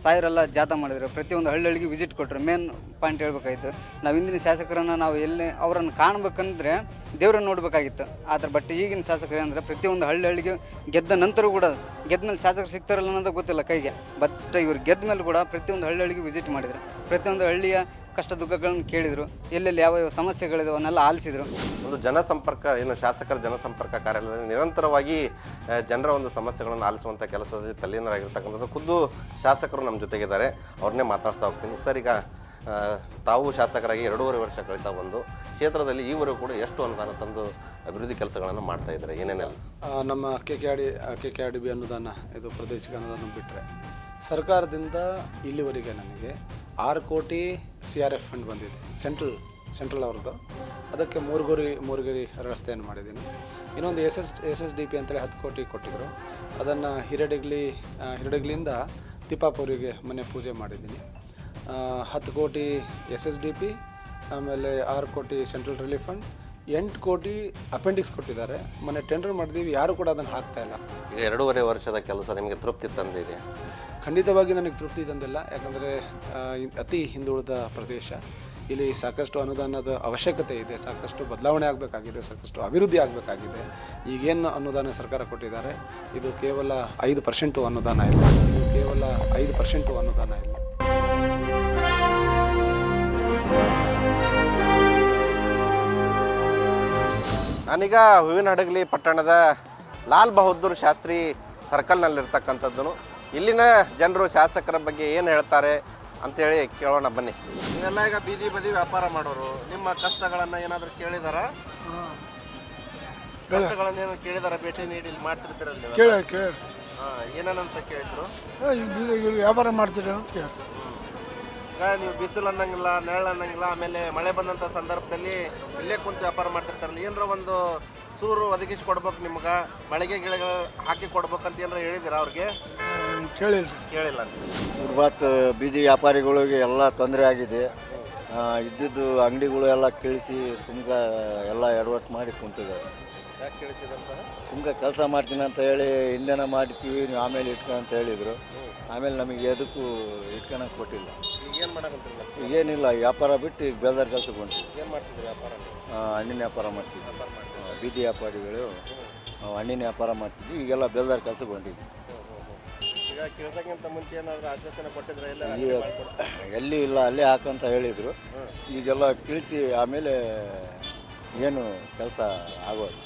ಸಾಯರೆಲ್ಲ ಜಾಥಾ ಮಾಡಿದ್ರು. ಪ್ರತಿಯೊಂದು ಹಳ್ಳಿಗೆ ವಿಸಿಟ್ ಕೊಟ್ಟರು. ಮೇನ್ ಪಾಯಿಂಟ್ ಹೇಳ್ಬೇಕಾಗಿತ್ತು, ನಾವು ಹಿಂದಿನ ಶಾಸಕರನ್ನು ನಾವು ಎಲ್ಲಿ ಅವರನ್ನು ಕಾಣಬೇಕಂದ್ರೆ ದೇವ್ರನ್ನ ನೋಡಬೇಕಾಗಿತ್ತು. ಆದರೆ ಬಟ್ ಈಗಿನ ಶಾಸಕರು ಏನಂದರೆ ಪ್ರತಿಯೊಂದು ಹಳ್ಳಿಗೆ ಗೆದ್ದ ನಂತರ ಕೂಡ ಗೆದ್ದ ಮೇಲೆ ಶಾಸಕರು ಸಿಗ್ತಾರಲ್ಲ ಅನ್ನೋದು ಗೊತ್ತಿಲ್ಲ ಕೈಗೆ. ಬಟ್ ಇವರು ಗೆದ್ದ ಮೇಲೆ ಕೂಡ ಪ್ರತಿಯೊಂದು ಹಳ್ಳಿಗೆ ವಿಸಿಟ್ ಮಾಡಿದರು. ಪ್ರತಿಯೊಂದು ಹಳ್ಳಿಯ ಕಷ್ಟ ದುಃಖಗಳನ್ನು ಕೇಳಿದರು. ಎಲ್ಲೆಲ್ಲಿ ಯಾವ ಸಮಸ್ಯೆಗಳಿದೆ ಅವನ್ನೆಲ್ಲ ಆಲಿಸಿದರು. ಒಂದು ಜನಸಂಪರ್ಕ ಏನು ಶಾಸಕರ ಜನಸಂಪರ್ಕ ಕಾರ್ಯಾಲಯದಲ್ಲಿ ನಿರಂತರವಾಗಿ ಜನರ ಒಂದು ಸಮಸ್ಯೆಗಳನ್ನು ಆಲಿಸುವಂಥ ಕೆಲಸದಲ್ಲಿ ತಲ್ಲೀನರಾಗಿರ್ತಕ್ಕಂಥದ್ದು ಖುದ್ದು ಶಾಸಕರು ನಮ್ಮ ಜೊತೆಗಿದ್ದಾರೆ. ಅವ್ರನ್ನೇ ಮಾತಾಡ್ತಾ ಹೋಗ್ತೀನಿ. ಸರ್, ಈಗ ತಾವು ಶಾಸಕರಾಗಿ 2.5 ವರ್ಷ ಕಳೀತಾ ಬಂದು ಕ್ಷೇತ್ರದಲ್ಲಿ ಈವರೆಗೂ ಕೂಡ ಎಷ್ಟು ಅನುದಾನ ತಂದು ಅಭಿವೃದ್ಧಿ ಕೆಲಸಗಳನ್ನು ಮಾಡ್ತಾ ಇದ್ದಾರೆ, ಏನೇನೆಲ್ಲ? ನಮ್ಮ KKRDB ಅನುದಾನ, ಇದು ಪ್ರಾದೇಶಿಕ ಅನುದಾನ ಬಿಟ್ಟರೆ ಸರ್ಕಾರದಿಂದ ಇಲ್ಲಿವರೆಗೆ ನನಗೆ 6 ಕೋಟಿ CRF ಫಂಡ್ ಬಂದಿದೆ. ಸೆಂಟ್ರಲ್ ಅವ್ರದ್ದು. ಅದಕ್ಕೆ ಮೂರುಗರಿ ರಸ್ತೆಯನ್ನು ಮಾಡಿದ್ದೀನಿ. ಇನ್ನೊಂದು SSDP ಅಂತೇಳಿ 10 ಕೋಟಿ ಕೊಟ್ಟಿದ್ದರು. ಅದನ್ನು ಹಿರಡಗ್ಲಿಯಿಂದ ತಿಪ್ಪಾಪುರಿಗೆ ಮನೆ ಪೂಜೆ ಮಾಡಿದ್ದೀನಿ. 10 ಕೋಟಿ SSDP, ಆಮೇಲೆ 6 ಕೋಟಿ ಸೆಂಟ್ರಲ್ ರಿಲೀಫ್ ಫಂಡ್, 8 ಕೋಟಿ ಅಪೆಂಡಿಕ್ಸ್ ಕೊಟ್ಟಿದ್ದಾರೆ. ಮೊನ್ನೆ ಟೆಂಡರ್ ಮಾಡಿದ್ದೀವಿ, ಯಾರು ಕೂಡ ಅದನ್ನು ಹಾಕ್ತಾ ಇಲ್ಲ. ಈಗ 2.5 ವರ್ಷದ ಕೆಲಸ ನಿಮಗೆ ತೃಪ್ತಿ ತಂದಿದೆ? ಖಂಡಿತವಾಗಿ ನನಗೆ ತೃಪ್ತಿ ತಂದಿಲ್ಲ. ಯಾಕಂದರೆ ಅತಿ ಹಿಂದುಳಿದ ಪ್ರದೇಶ, ಇಲ್ಲಿ ಸಾಕಷ್ಟು ಅನುದಾನದ ಅವಶ್ಯಕತೆ ಇದೆ, ಸಾಕಷ್ಟು ಬದಲಾವಣೆ ಆಗಬೇಕಾಗಿದೆ, ಸಾಕಷ್ಟು ಅಭಿವೃದ್ಧಿ ಆಗಬೇಕಾಗಿದೆ. ಈಗೇನು ಅನುದಾನ ಸರ್ಕಾರ ಕೊಟ್ಟಿದ್ದಾರೆ ಇದು ಕೇವಲ 5% ಅನುದಾನ ಇಲ್ಲ. ನಾನೀಗ ಹೂವಿನಹಡಗಲಿ ಪಟ್ಟಣದ ಲಾಲ್ ಬಹದ್ದೂರ್ ಶಾಸ್ತ್ರಿ ಸರ್ಕಲ್ನಲ್ಲಿರ್ತಕ್ಕಂಥದ್ದು. ಇಲ್ಲಿನ ಜನರು ಶಾಸಕರ ಬಗ್ಗೆ ಏನು ಹೇಳ್ತಾರೆ ಅಂತೇಳಿ ಕೇಳೋಣ ಬನ್ನಿ. ನೀವೆಲ್ಲ ಈಗ ಬೀದಿ ಬದಿ ವ್ಯಾಪಾರ ಮಾಡೋರು, ನಿಮ್ಮ ಕಷ್ಟಗಳನ್ನು ಏನಾದರೂ ಕೇಳಿದಾರ? ಕಷ್ಟಗಳನ್ನೇನು ಕೇಳಿದಾರ? ಭೇಟಿ ನೀಡಿ ಇಲ್ಲಿ ಮಾಡ್ತಿರ್ತೀರಲ್ಲ? ಏನೇನಂತ ಕೇಳಿದ್ರು? ವ್ಯಾಪಾರ ಮಾಡ್ತೀರಿ ಅಂತ ಕೇಳಿ. ಈಗ ನೀವು ಬಿಸಿಲು ಅನ್ನಂಗಿಲ್ಲ, ನೆರಳು ಅನ್ನಂಗಿಲ್ಲ, ಆಮೇಲೆ ಮಳೆ ಬಂದಂಥ ಸಂದರ್ಭದಲ್ಲಿ ಇಲ್ಲೇ ಕುಂತು ವ್ಯಾಪಾರ ಮಾಡ್ತಿರ್ತಾರಲ್ಲ, ಏನರ ಒಂದು ಸೂರು ಒದಗಿಸಿ ಕೊಡ್ಬೇಕು, ನಿಮ್ಗೆ ಮಳೆಗೆ ಗಿಳಗಳು ಹಾಕಿ ಕೊಡ್ಬೇಕಂತ ಏನಾರ ಹೇಳಿದಿರ ಅವ್ರಿಗೆ? ಕೇಳಿಲ್ಲ. ಇವತ್ತು ಬೀದಿ ವ್ಯಾಪಾರಿಗಳಿಗೆ ಎಲ್ಲ ತೊಂದರೆ ಆಗಿದೆ. ಇದ್ದಿದ್ದು ಅಂಗಡಿಗಳು ಎಲ್ಲ ಕಳಿಸಿ ಸುಮ್ಕ ಎಲ್ಲ ಎಡವಟ್ಟು ಮಾಡಿ ಕುಂತಿದ್ದಾರೆ. ಯಾಕೆ ಕೇಳಿಸಿದಂತ? ಸುಮ್ಕ ಕೆಲಸ ಮಾಡ್ತೀನಿ ಅಂತ ಹೇಳಿ ಇಂಧನ ಮಾಡ್ತೀವಿ ನೀವು ಆಮೇಲೆ ಇಟ್ಕೊ ಅಂತ ಹೇಳಿದರು. ಆಮೇಲೆ ನಮಗೆ ಎದಕ್ಕೂ ಇಟ್ಕೊಳಕ್ಕೆ ಕೊಟ್ಟಿಲ್ಲ. ಏನು ಮಾಡಕಂತಿಲ್ಲ? ಏನಿಲ್ಲ, ವ್ಯಾಪಾರ ಬಿಟ್ಟು ಈಗ ಬೇಲ್ದಾರ್ ಕೆಲಸಕ್ಕೆ ಹೊಂಟಿವಿ. ಏನು ಮಾಡ್ತಿದ್ವಿ ವ್ಯಾಪಾರ? ಹಣ್ಣಿನ ವ್ಯಾಪಾರ ಮಾಡ್ತೀವಿ. ಬೀದಿ ವ್ಯಾಪಾರಿಗಳು ಹಣ್ಣಿನ ವ್ಯಾಪಾರ ಮಾಡ್ತಿದ್ವಿ. ಈಗೆಲ್ಲ ಬೇಲ್ದಾರ್ ಕೆಲಸಕ್ಕೆ ಹೊಂಟಿದ್ವಿ. ಈಗ ಕೇಳ್ಸಕ್ಕಿಂತ ಮುಂಚೆ ಏನಾದರೂ ಆಶ್ವಾಸನೆ ಕೊಟ್ಟಿದ್ರೆ ಎಲ್ಲಿ ಇಲ್ಲ ಅಲ್ಲೇ ಹಾಕಂತ ಹೇಳಿದರು. ಈಗೆಲ್ಲ ತಿಳಿಸಿ ಆಮೇಲೆ ಏನು ಕೆಲಸ ಆಗೋದು.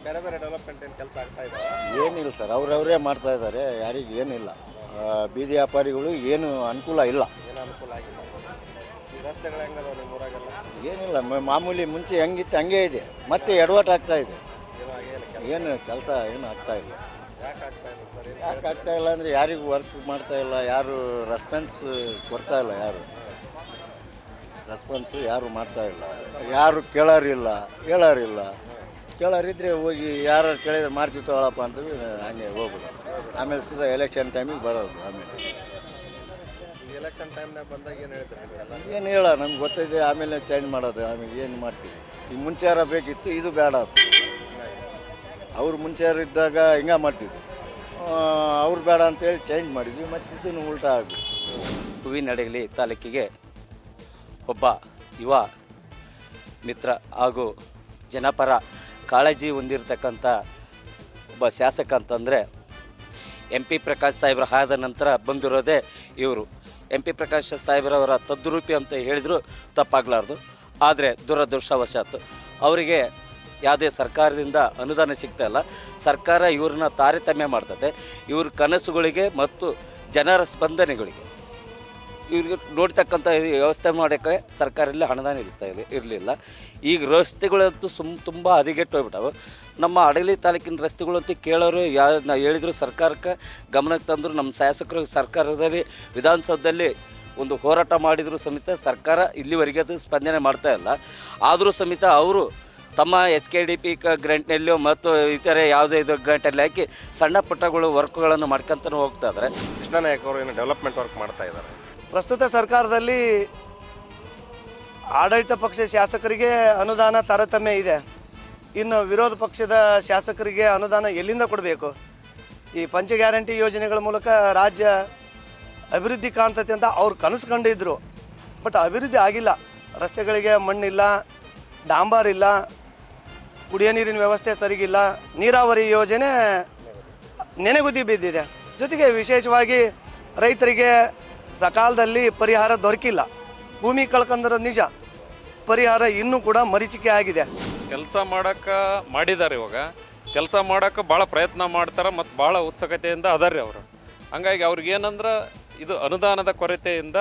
ಬೇರೆ ಬೇರೆ ಡೆವಲಪ್ಮೆಂಟ್ ಏನು ಕೆಲಸ ಆಗ್ತಾ ಇದೆ? ಏನಿಲ್ಲ ಸರ್, ಅವರವರೇ ಮಾಡ್ತಾ ಇದ್ದಾರೆ. ಯಾರಿಗೆ ಏನಿಲ್ಲ. ಬೀದಿ ವ್ಯಾಪಾರಿಗಳು ಏನು ಅನುಕೂಲ ಇಲ್ಲ. ಏನು ಅನುಕೂಲ ಆಗಿಲ್ಲ. ಈ ರಸ್ತೆಗಳು ಹೆಂಗದ ನಿಮ್ಮ ಊರಾಗೆಲ್ಲ? ಏನಿಲ್ಲ, ಮಾಮೂಲಿ ಮುಂಚೆ ಹೆಂಗಿತ್ತು ಹಂಗೆ ಇದೆ. ಮತ್ತೆ ಎಡವಟ್ಟು ಆಗ್ತಾ ಇದೆ. ಏನು ಕೆಲಸ ಏನು ಆಗ್ತಾ ಇಲ್ಲ. ಯಾಕೆ ಆಗ್ತಾ ಇಲ್ಲ ಅಂದರೆ ಯಾರಿಗೂ ವರ್ಕ್ ಮಾಡ್ತಾ ಇಲ್ಲ, ಯಾರು ರೆಸ್ಪಾನ್ಸ್ ಕೊಡ್ತಾ ಇಲ್ಲ. ರೆಸ್ಪಾನ್ಸು ಯಾರು ಮಾಡ್ತಾ ಇಲ್ಲ. ಯಾರು ಕೇಳೋರಿಲ್ಲ, ಹೇಳೋರಿಲ್ಲ. ಕೇಳೋರಿದ್ರೆ ಹೋಗಿ ಯಾರು ಕೇಳಿದ್ರೆ ಮಾಡ್ತೀವಿ ತಗೊಳಪ್ಪ ಅಂತೀವಿ, ಹಂಗೆ ಹೋಗ್ಬೋದು. ಆಮೇಲೆ ಸೀದಾ ಎಲೆಕ್ಷನ್ ಟೈಮಿಗೆ ಬರೋದು. ಆಮೇಲೆ ಎಲೆಕ್ಷನ್ ಟೈಮ್ನಾಗ ಬಂದಾಗ ಏನು ಹೇಳ್ತೀರಿ? ಏನು ಹೇಳ, ನಮ್ಗೆ ಗೊತ್ತಿದೆ. ಆಮೇಲೆ ಚೇಂಜ್ ಮಾಡೋದು. ಆಮೇಲೆ ಏನು ಮಾಡ್ತೀವಿ? ಈಗ ಮುಂಚೆಯಾರ ಬೇಕಿತ್ತು, ಇದು ಬೇಡ. ಅವ್ರು ಮುಂಚೆಯಾರು ಇದ್ದಾಗ ಹಿಂಗೆ ಮಾಡ್ತಿದ್ವಿ, ಅವ್ರು ಬೇಡ ಅಂತೇಳಿ ಚೇಂಜ್ ಮಾಡಿದ್ವಿ. ಮತ್ತು ಇದನ್ನು ಉಲ್ಟಾ ಆಗ್ಬಿಟ್ಟು. ಹೂವಿನಹಡಗಲಿ ತಾಲೂಕಿಗೆ ಒಬ್ಬ ಯುವ ಮಿತ್ರ ಹಾಗೂ ಜನಪರ ಕಾಳಜಿ ಹೊಂದಿರತಕ್ಕಂಥ ಒಬ್ಬ ಶಾಸಕ ಅಂತಂದರೆ MP ಪ್ರಕಾಶ್ ಸಾಹೇಬ್ರ ಆದ ನಂತರ ಬಂದಿರೋದೇ ಇವರು. MP ಪ್ರಕಾಶ್ ಸಾಹೇಬ್ರವರ ತದ್ರೂಪಿ ಅಂತ ಹೇಳಿದರೂ ತಪ್ಪಾಗಲಾರ್ದು. ಆದರೆ ದುರದೃಷ್ಟವಶಾತ್ ಅವರಿಗೆ ಯಾವುದೇ ಸರ್ಕಾರದಿಂದ ಅನುದಾನ ಸಿಗ್ತಾ ಇಲ್ಲ. ಸರ್ಕಾರ ಇವ್ರನ್ನ ತಾರತಮ್ಯ ಮಾಡ್ತದೆ. ಇವ್ರ ಕನಸುಗಳಿಗೆ ಮತ್ತು ಜನರ ಸ್ಪಂದನೆಗಳಿಗೆ ಇವ್ರಿಗೆ ನೋಡ್ತಕ್ಕಂಥ ವ್ಯವಸ್ಥೆ ಮಾಡೋಕ್ಕೆ ಸರ್ಕಾರದಲ್ಲಿ ಅನುದಾನ ಇರಲಿಲ್ಲ. ಈಗ ರಸ್ತೆಗಳಂತೂ ತುಂಬ ಹದಗೆಟ್ಟು ಹೋಗ್ಬಿಟ್ಟವು. ನಮ್ಮ ಹಡಗಲಿ ತಾಲೂಕಿನ ರಸ್ತೆಗಳಂತೂ ಕೇಳೋರು ನಾವು ಹೇಳಿದ್ರು ಸರ್ಕಾರಕ್ಕೆ ಗಮನಕ್ಕೆ ತಂದರು. ನಮ್ಮ ಶಾಸಕರು ಸರ್ಕಾರದಲ್ಲಿ ವಿಧಾನಸೌಧದಲ್ಲಿ ಒಂದು ಹೋರಾಟ ಮಾಡಿದರೂ ಸಮೇತ ಸರ್ಕಾರ ಇಲ್ಲಿವರೆಗೆ ಅದು ಸ್ಪಂದನೆ ಮಾಡ್ತಾ ಇಲ್ಲ. ಆದರೂ ಸಮೇತ ಅವರು ತಮ್ಮ HKDP ಗ್ರಾಂಟ್ನಲ್ಲಿಯೋ ಮತ್ತು ಇತರೆ ಯಾವುದೇ ಇದು ಗ್ರಾಂಟಲ್ಲಿ ಹಾಕಿ ಸಣ್ಣ ಪುಟ್ಟಗಳು ವರ್ಕ್ಗಳನ್ನು ಮಾಡ್ಕೊಂತಲೂ ಹೋಗ್ತಾ ಇದ್ದಾರೆ. ಕೃಷ್ಣ ನಾಯಕ್ ಅವರು ಏನು ಡೆವಲಪ್ಮೆಂಟ್ ವರ್ಕ್ ಮಾಡ್ತಾ ಇದ್ದಾರೆ. ಪ್ರಸ್ತುತ ಸರ್ಕಾರದಲ್ಲಿ ಆಡಳಿತ ಪಕ್ಷ ಶಾಸಕರಿಗೆ ಅನುದಾನ ತಾರತಮ್ಯ ಇದೆ. ಇನ್ನು ವಿರೋಧ ಪಕ್ಷದ ಶಾಸಕರಿಗೆ ಅನುದಾನ ಎಲ್ಲಿಂದ ಕೊಡಬೇಕು? ಈ ಪಂಚ ಗ್ಯಾರಂಟಿ ಯೋಜನೆಗಳ ಮೂಲಕ ರಾಜ್ಯ ಅಭಿವೃದ್ಧಿ ಕಾಣ್ತೈತೆ ಅಂತ ಅವ್ರು ಕನಸು ಕಂಡಿದ್ರು. ಬಟ್ ಅಭಿವೃದ್ಧಿ ಆಗಿಲ್ಲ. ರಸ್ತೆಗಳಿಗೆ ಮಣ್ಣಿಲ್ಲ, ಡಾಂಬರ್ ಇಲ್ಲ, ಕುಡಿಯೋ ನೀರಿನ ವ್ಯವಸ್ಥೆ ಸರಿಗಿಲ್ಲ, ನೀರಾವರಿ ಯೋಜನೆ ನೆನೆಗುದ್ದಿ ಬಿದ್ದಿದೆ. ಜೊತೆಗೆ ವಿಶೇಷವಾಗಿ ರೈತರಿಗೆ ಸಕಾಲದಲ್ಲಿ ಪರಿಹಾರ ದೊರಕಿಲ್ಲ. ಭೂಮಿ ಕಳ್ಕೊಂಡ್ರೆ ನಿಜ, ಪರಿಹಾರ ಇನ್ನೂ ಕೂಡ ಮರೀಚಿಕೆ ಆಗಿದೆ. ಕೆಲಸ ಮಾಡೋಕ್ಕೆ ಮಾಡಿದ್ದಾರೆ. ಇವಾಗ ಕೆಲಸ ಮಾಡೋಕ್ಕೆ ಭಾಳ ಪ್ರಯತ್ನ ಮಾಡ್ತಾರೆ ಮತ್ತು ಭಾಳ ಉತ್ಸುಕತೆಯಿಂದ ಅದಾರೆ ಅವರು. ಹಂಗಾಗಿ ಅವ್ರಿಗೇನಂದ್ರೆ ಇದು ಅನುದಾನದ ಕೊರತೆಯಿಂದ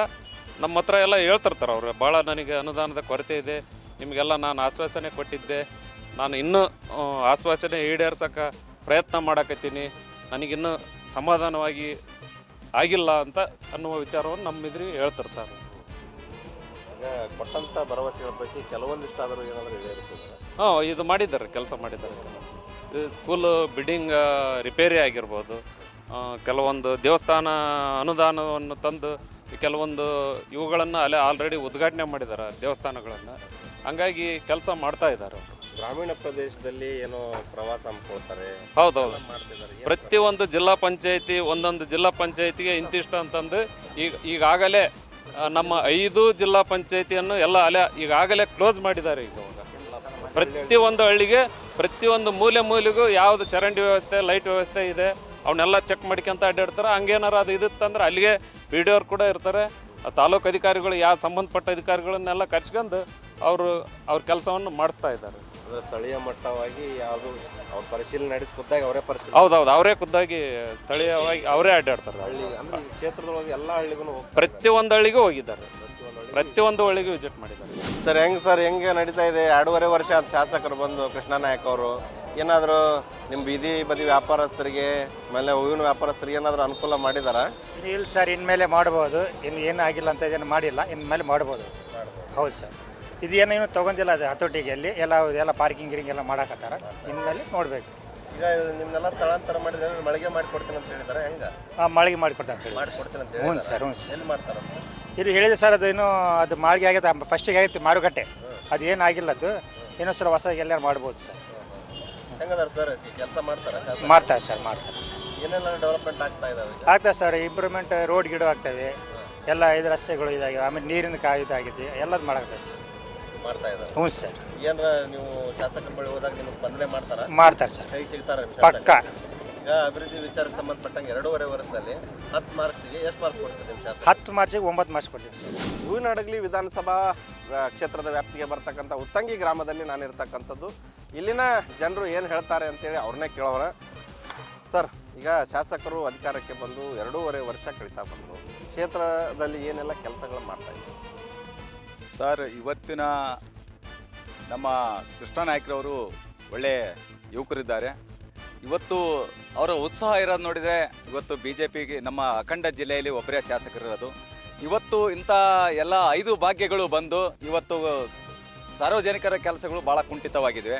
ನಮ್ಮ ಹತ್ರ ಎಲ್ಲ ಹೇಳ್ತಿರ್ತಾರೆ ಅವರು. ಭಾಳ ನನಗೆ ಅನುದಾನದ ಕೊರತೆ ಇದೆ, ನಿಮಗೆಲ್ಲ ನಾನು ಆಶ್ವಾಸನೆ ಕೊಟ್ಟಿದ್ದೆ, ನಾನು ಇನ್ನೂ ಆಶ್ವಾಸನೆ ಈಡೇರ್ಸೋಕ್ಕೆ ಪ್ರಯತ್ನ ಮಾಡಕತ್ತೀನಿ, ನನಗಿನ್ನೂ ಸಮಾಧಾನವಾಗಿ ಆಗಿಲ್ಲ ಅಂತ ಅನ್ನುವ ವಿಚಾರವನ್ನು ನಮ್ಮ ಎದುರಿಗೆ ಹೇಳ್ತಿರ್ತಾರೆ. ಕೊಟ್ಟಂಥ ಭರವಸೆಗಳ ಪೈಕಿ ಕೆಲವೊಂದಿಷ್ಟಾದರೂ ಏನಾದರೂ ಹೇಳಿರ್ತಾರೆ. ಇದು ಮಾಡಿದ್ದಾರೆ, ಕೆಲಸ ಮಾಡಿದ್ದಾರೆ. ಸ್ಕೂಲ್ ಬಿಲ್ಡಿಂಗ್ ರಿಪೇರಿ ಆಗಿರ್ಬೋದು, ಕೆಲವೊಂದು ದೇವಸ್ಥಾನ ಅನುದಾನವನ್ನು ತಂದು ಕೆಲವೊಂದು ಇವುಗಳನ್ನು ಅಲ್ಲೇ ಆಲ್ರೆಡಿ ಉದ್ಘಾಟನೆ ಮಾಡಿದ್ದಾರೆ ದೇವಸ್ಥಾನಗಳನ್ನು. ಹಂಗಾಗಿ ಕೆಲಸ ಮಾಡ್ತಾ ಇದ್ದಾರೆ. ಗ್ರಾಮೀಣ ಪ್ರದೇಶದಲ್ಲಿ ಏನೋ ಪ್ರವಾಸ ಹಮ್ಮಿಕೊಳ್ತಾರೆ. ಹೌದೌದು, ಪ್ರತಿಯೊಂದು ಜಿಲ್ಲಾ ಪಂಚಾಯತಿ ಒಂದೊಂದು ಜಿಲ್ಲಾ ಪಂಚಾಯತಿಗೆ ಇಂತಿಷ್ಟು ಅಂತಂದು ಈಗಾಗಲೇ ನಮ್ಮ 5 ಜಿಲ್ಲಾ ಪಂಚಾಯತಿಯನ್ನು ಎಲ್ಲ ಅಲ್ಲೇ ಈಗಾಗಲೇ ಕ್ಲೋಸ್ ಮಾಡಿದ್ದಾರೆ. ಈಗ ಪ್ರತಿಯೊಂದು ಹಳ್ಳಿಗೆ ಪ್ರತಿಯೊಂದು ಮೂಲೆಗೂ ಯಾವುದು ಚರಂಡಿ ವ್ಯವಸ್ಥೆ, ಲೈಟ್ ವ್ಯವಸ್ಥೆ ಇದೆ ಅವನ್ನೆಲ್ಲ ಚೆಕ್ ಮಾಡ್ಕೊಂತ ಅಡ್ಡಾಡ್ತಾರೆ. ಹಂಗೇನಾರು ಅದು ಇದಿತ್ತಂದ್ರೆ ಅಲ್ಲಿಗೆ ಪಿ ಡಿ ಅವ್ರು ಕೂಡ ಇರ್ತಾರೆ. ತಾಲೂಕು ಅಧಿಕಾರಿಗಳು ಯಾವ ಸಂಬಂಧಪಟ್ಟ ಅಧಿಕಾರಿಗಳನ್ನೆಲ್ಲ ಕರ್ಸ್ಕೊಂಡು ಅವ್ರ ಕೆಲಸವನ್ನು ಮಾಡಿಸ್ತಾ ಇದ್ದಾರೆ. ಅಂದರೆ ಸ್ಥಳೀಯ ಮಟ್ಟವಾಗಿ ಯಾವುದು ಅವ್ರ ಪರಿಶೀಲನೆ ನಡೆಸಿ ಖುದ್ದಾಗಿ ಅವರೇ ಪರಿಶೀಲನೆ. ಹೌದೌದು, ಅವರೇ ಖುದ್ದಾಗಿ ಸ್ಥಳೀಯವಾಗಿ ಅವರೇ ಅಡ್ಡಾಡ್ತಾರೆ. ಹಳ್ಳಿ ಅಂದರೆ ಕ್ಷೇತ್ರದೊಳಗೆ ಎಲ್ಲ ಹಳ್ಳಿಗೂ ಪ್ರತಿಯೊಂದು ಹಳ್ಳಿಗೂ ಹೋಗಿದ್ದಾರೆ, ಪ್ರತಿಯೊಂದು ಹಳ್ಳಿಗೂ ವಿಸಿಟ್ ಮಾಡಿದ್ದಾರೆ. ಸರ್ ಹೆಂಗೆ ನಡೀತಾ ಇದೆ? 2.5 ವರ್ಷ ಆದ ಶಾಸಕರು ಬಂದು ಕೃಷ್ಣ ನಾಯಕ್ ಅವರು ಏನಾದರೂ ನಿಮ್ಮ ಬೀದಿ ಬದಿ ವ್ಯಾಪಾರಸ್ಥರಿಗೆ ಆಮೇಲೆ ಹೂವಿನ ವ್ಯಾಪಾರಸ್ಥರಿಗೆ ಏನಾದರೂ ಅನುಕೂಲ ಮಾಡಿದಾರಾ? ಇಲ್ಲ ಸರ್, ಇನ್ಮೇಲೆ ಮಾಡ್ಬೋದು. ಇನ್ನು ಏನು ಆಗಿಲ್ಲ ಅಂತ ಏನು ಮಾಡಿಲ್ಲ, ಇನ್ಮೇಲೆ ಮಾಡ್ಬೋದು. ಹೌದು ಸರ್, ಇದು ಏನು ತೊಗೊಂಡಿಲ್ಲ ಅದು ಹತೋಟಿಗೆ ಎಲ್ಲ ಪಾರ್ಕಿಂಗ್ ಗಿರಿಂಗ್ ಎಲ್ಲ ಮಾಡಕತ್ತಾರ. ಇನ್ಮೇಲೆ ನೋಡಬೇಕು. ಈಗ ನಿಮ್ಮನ್ನೆಲ್ಲ ಸ್ಥಳಾಂತರ ಮಾಡಿದ್ರೆ ಮಳಿಗೆ ಮಾಡಿಕೊಡ್ತೀನಿ ಅಂತ ಹೇಳಿದ್ದಾರೆ. ಹೆಂಗೆ? ಮಾಳಿಗೆ ಮಾಡಿಕೊಡ್ತಾರೆ ಅಂತ ಹೇಳಿ. ಮಾಡಿಕೊಡ್ತೀನಿ ಅಂತ ಹ್ಞೂ ಹೇಳಿ. ಸರ್, ಹ್ಞೂ ಸರ್. ಎಲ್ಲಿ ಮಾಡ್ತಾರೆ? ಇದು ಹೇಳಿದೆ ಸರ್, ಅದು ಇನ್ನೂ ಅದು ಮಾಳಿಗೆ ಆಗೈತೆ, ಫಸ್ಟಿಗೆ ಆಗೈತೆ ಮಾರುಕಟ್ಟೆ. ಅದು ಏನು ಆಗಿಲ್ಲ, ಅದು ಇನ್ನೊಂದು ಸಲ ಹೊಸ ಎಲ್ಲರೂ ಮಾಡ್ಬೋದು ಸರ್. ಹೆಂಗದಾರ ಸರ್ ಕೆಲಸ ಮಾಡ್ತಾರೆ? ಮಾಡ್ತಾರೆ ಸರ್, ಮಾಡ್ತಾರೆ. ಏನೆಲ್ಲ ಡೆವಲಪ್ಮೆಂಟ್ ಆಗ್ತಾ ಇದಾವೆ? ಆಗ್ತದೆ ಸರ್, ಇಂಪ್ರೂವ್ಮೆಂಟ್, ರೋಡ್ ಗಿಡ ಆಗ್ತವೆ, ಎಲ್ಲ ಇದು ರಸ್ತೆಗಳು ಇದಾಗಿವೆ, ಆಮೇಲೆ ನೀರಿನ ಇದಾಗಿದೆ, ಎಲ್ಲದು ಮಾಡಾಗ್ತದೆ ಸರ್. ಮಾಡ್ತಾ ಇದ್ದಾರೆ. ಹ್ಞೂ ಸರ್. ಏನಾರ ನೀವು ಶಾಸಕರ ಬಳಿ ಹೋದಾಗ ನಿಮ್ಗೆ ಸ್ಪಂದನೆ ಮಾಡ್ತಾರೆ? ಮಾಡ್ತಾರೆ ಸರ್, ಕೈ ಸಿಗ್ತಾರೆ ಪಕ್ಕ. ಈಗ ಅಭಿವೃದ್ಧಿ ವಿಚಾರಕ್ಕೆ ಸಂಬಂಧಪಟ್ಟಂಗೆ 2.5 ವರ್ಷದಲ್ಲಿ 10 ಮಾರ್ಕ್ಸಿಗೆ ಎಷ್ಟು ಮಾರ್ಕ್ಸ್ ಕೊಡ್ತೀರಿ ನಿಮ್ಮ ಶಾಸಕ? 10 ಮಾರ್ಚಿಗೆ 9 ಮಾರ್ಕ್ಸ್ ಕೊಡ್ತೀವಿ ಸರ್. ಹೂವಿನಡಗಲಿ ವಿಧಾನಸಭಾ ಕ್ಷೇತ್ರದ ವ್ಯಾಪ್ತಿಗೆ ಬರ್ತಕ್ಕಂಥ ಉತ್ತಂಗಿ ಗ್ರಾಮದಲ್ಲಿ ನಾನು ಇರ್ತಕ್ಕಂಥದ್ದು. ಇಲ್ಲಿನ ಜನರು ಏನು ಹೇಳ್ತಾರೆ ಅಂತೇಳಿ ಅವ್ರನ್ನೇ ಕೇಳೋಣ. ಸರ್, ಈಗ ಶಾಸಕರು ಅಧಿಕಾರಕ್ಕೆ ಬಂದು 2.5 ವರ್ಷ ಕಳೀತಾ ಬಂದರು. ಕ್ಷೇತ್ರದಲ್ಲಿ ಏನೆಲ್ಲ ಕೆಲಸಗಳು ಮಾಡ್ತಾ ಇದ್ದಾರೆ? ಸರ್, ಇವತ್ತಿನ ನಮ್ಮ ಕೃಷ್ಣ ನಾಯ್ಕರವರು ಒಳ್ಳೆ ಯುವಕರಿದ್ದಾರೆ. ಇವತ್ತು ಅವರ ಉತ್ಸಾಹ ಇರೋದು ನೋಡಿದರೆ ಇವತ್ತು BJPಗೆ ನಮ್ಮ ಅಖಂಡ ಜಿಲ್ಲೆಯಲ್ಲಿ ಒಬ್ಬರೇ ಶಾಸಕರಿರೋದು. ಇವತ್ತು ಇಂಥ ಎಲ್ಲ 5 ಭಾಗ್ಯಗಳು ಬಂದು ಇವತ್ತು ಸಾರ್ವಜನಿಕರ ಕೆಲಸಗಳು ಭಾಳ ಕುಂಠಿತವಾಗಿವೆ.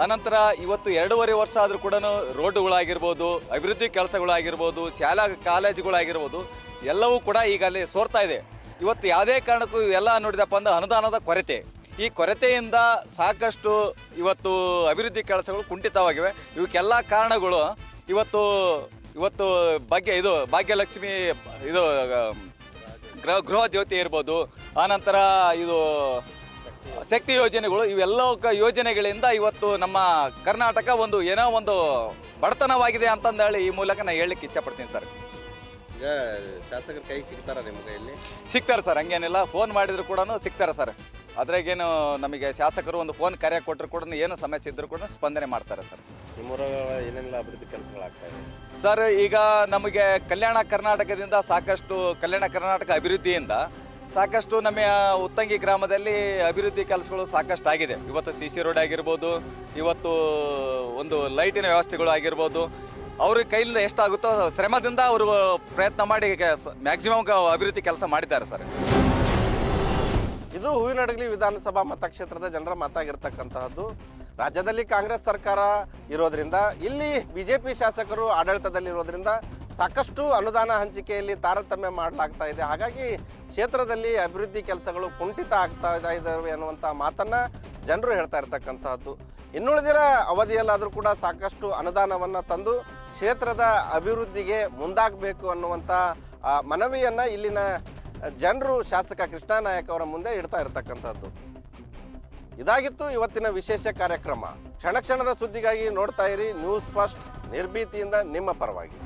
ಅನಂತರ ಇವತ್ತು 2.5 ವರ್ಷ ಆದರೂ ಕೂಡ ರೋಡುಗಳಾಗಿರ್ಬೋದು, ಅಭಿವೃದ್ಧಿ ಕೆಲಸಗಳಾಗಿರ್ಬೋದು, ಶಾಲಾ ಕಾಲೇಜುಗಳಾಗಿರ್ಬೋದು ಎಲ್ಲವೂ ಕೂಡ ಈಗ ಅಲ್ಲಿ ಸೋರ್ತಾ ಇದೆ. ಇವತ್ತು ಯಾವುದೇ ಕಾರಣಕ್ಕೂ ಇವೆಲ್ಲ ನೋಡಿದಪ್ಪ ಅಂದ್ರೆ ಅನುದಾನದ ಕೊರತೆ. ಈ ಕೊರತೆಯಿಂದ ಸಾಕಷ್ಟು ಇವತ್ತು ಅಭಿವೃದ್ಧಿ ಕೆಲಸಗಳು ಕುಂಠಿತವಾಗಿವೆ. ಇವಕ್ಕೆಲ್ಲ ಕಾರಣಗಳು ಇವತ್ತು ಭಾಗ್ಯಲಕ್ಷ್ಮಿ ಗೃಹ ಜ್ಯೋತಿ ಇರ್ಬೋದು, ಆನಂತರ ಶಕ್ತಿ ಯೋಜನೆಗಳು, ಇವೆಲ್ಲ ಯೋಜನೆಗಳಿಂದ ಇವತ್ತು ನಮ್ಮ ಕರ್ನಾಟಕ ಏನೋ ಒಂದು ಬಡತನವಾಗಿದೆ ಅಂತಂದೇಳಿ ಈ ಮೂಲಕ ನಾನು ಹೇಳಲಿಕ್ಕೆ ಇಚ್ಛಪಡ್ತೀನಿ ಸರ್. ಈಗ ಶಾಸಕರ ಕೈ ಸಿಗ್ತಾರ ನಿಮ್ಮ ಕೈಯಲ್ಲಿ? ಸಿಗ್ತಾರೆ ಸರ್, ಹಂಗೇನಿಲ್ಲ. ಫೋನ್ ಮಾಡಿದ್ರು ಕೂಡ ಸಿಗ್ತಾರೆ ಸರ್. ಅದ್ರಾಗೇನು ನಮಗೆ ಶಾಸಕರು ಒಂದು ಫೋನ್ ಕರೆ ಕೊಟ್ಟರು ಕೂಡ ಏನು ಸಮಸ್ಯೆ ಇದ್ದರೂ ಕೂಡ ಸ್ಪಂದನೆ ಮಾಡ್ತಾರೆ ಸರ್. ನಿಮ್ಮೂರ ಏನೆಲ್ಲ ಅಭಿವೃದ್ಧಿ ಕೆಲಸಗಳಾಗ್ತಾ ಇದೆ ಸರ್? ಈಗ ನಮಗೆ ಕಲ್ಯಾಣ ಕರ್ನಾಟಕ ಅಭಿವೃದ್ಧಿಯಿಂದ ಸಾಕಷ್ಟು ನಮ್ಮ ಉತ್ತಂಗಿ ಗ್ರಾಮದಲ್ಲಿ ಅಭಿವೃದ್ಧಿ ಕೆಲಸಗಳು ಸಾಕಷ್ಟು ಆಗಿದೆ. ಇವತ್ತು CC ರೋಡ್ ಆಗಿರ್ಬೋದು, ಇವತ್ತು ಒಂದು ಲೈಟಿನ ವ್ಯವಸ್ಥೆಗಳು ಆಗಿರ್ಬೋದು, ಅವ್ರ ಕೈಲಿಂದ ಎಷ್ಟಾಗುತ್ತೋ ಶ್ರಮದಿಂದ ಅವರು ಪ್ರಯತ್ನ ಮಾಡಿ ಮ್ಯಾಕ್ಸಿಮಮ್ ಅಭಿವೃದ್ಧಿ ಕೆಲಸ ಮಾಡಿದ್ದಾರೆ ಸರ್. ಇದು ಹೂವಿನಡಗಲಿ ವಿಧಾನಸಭಾ ಮತಕ್ಷೇತ್ರದ ಜನರ ಮಾತಾಗಿರ್ತಕ್ಕಂತಹದ್ದು. ರಾಜ್ಯದಲ್ಲಿ ಕಾಂಗ್ರೆಸ್ ಸರ್ಕಾರ ಇರೋದ್ರಿಂದ, ಇಲ್ಲಿ ಬಿಜೆಪಿ ಶಾಸಕರು ಆಡಳಿತದಲ್ಲಿರೋದ್ರಿಂದ ಸಾಕಷ್ಟು ಅನುದಾನ ಹಂಚಿಕೆಯಲ್ಲಿ ತಾರತಮ್ಯ ಮಾಡಲಾಗ್ತಾ ಇದೆ. ಹಾಗಾಗಿ ಕ್ಷೇತ್ರದಲ್ಲಿ ಅಭಿವೃದ್ಧಿ ಕೆಲಸಗಳು ಕುಂಠಿತ ಆಗ್ತಾ ಇದ್ದಾವೆ ಅನ್ನುವಂಥ ಮಾತನ್ನು ಜನರು ಹೇಳ್ತಾ ಇರ್ತಕ್ಕಂತಹದ್ದು. ಇನ್ನುಳಿದಿರೋ ಅವಧಿಯಲ್ಲಾದರೂ ಕೂಡ ಸಾಕಷ್ಟು ಅನುದಾನವನ್ನು ತಂದು ಕ್ಷೇತ್ರದ ಅಭಿವೃದ್ಧಿಗೆ ಮುಂದಾಗಬೇಕು ಅನ್ನುವಂಥ ಮನವಿಯನ್ನು ಇಲ್ಲಿನ ಜನರು ಶಾಸಕ ಕೃಷ್ಣಾನಾಯಕ್ ಅವರ ಮುಂದೆ ಇಡ್ತಾ ಇರತಕ್ಕಂಥದ್ದು. ಇದಾಗಿತ್ತು ಇವತ್ತಿನ ವಿಶೇಷ ಕಾರ್ಯಕ್ರಮ. ಕ್ಷಣ ಕ್ಷಣದ ಸುದ್ದಿಗಾಗಿ ನೋಡ್ತಾ ಇರಿ ನ್ಯೂಸ್ ಫಸ್ಟ್, ನಿರ್ಭೀತಿಯಿಂದ ನಿಮ್ಮ ಪರವಾಗಿ.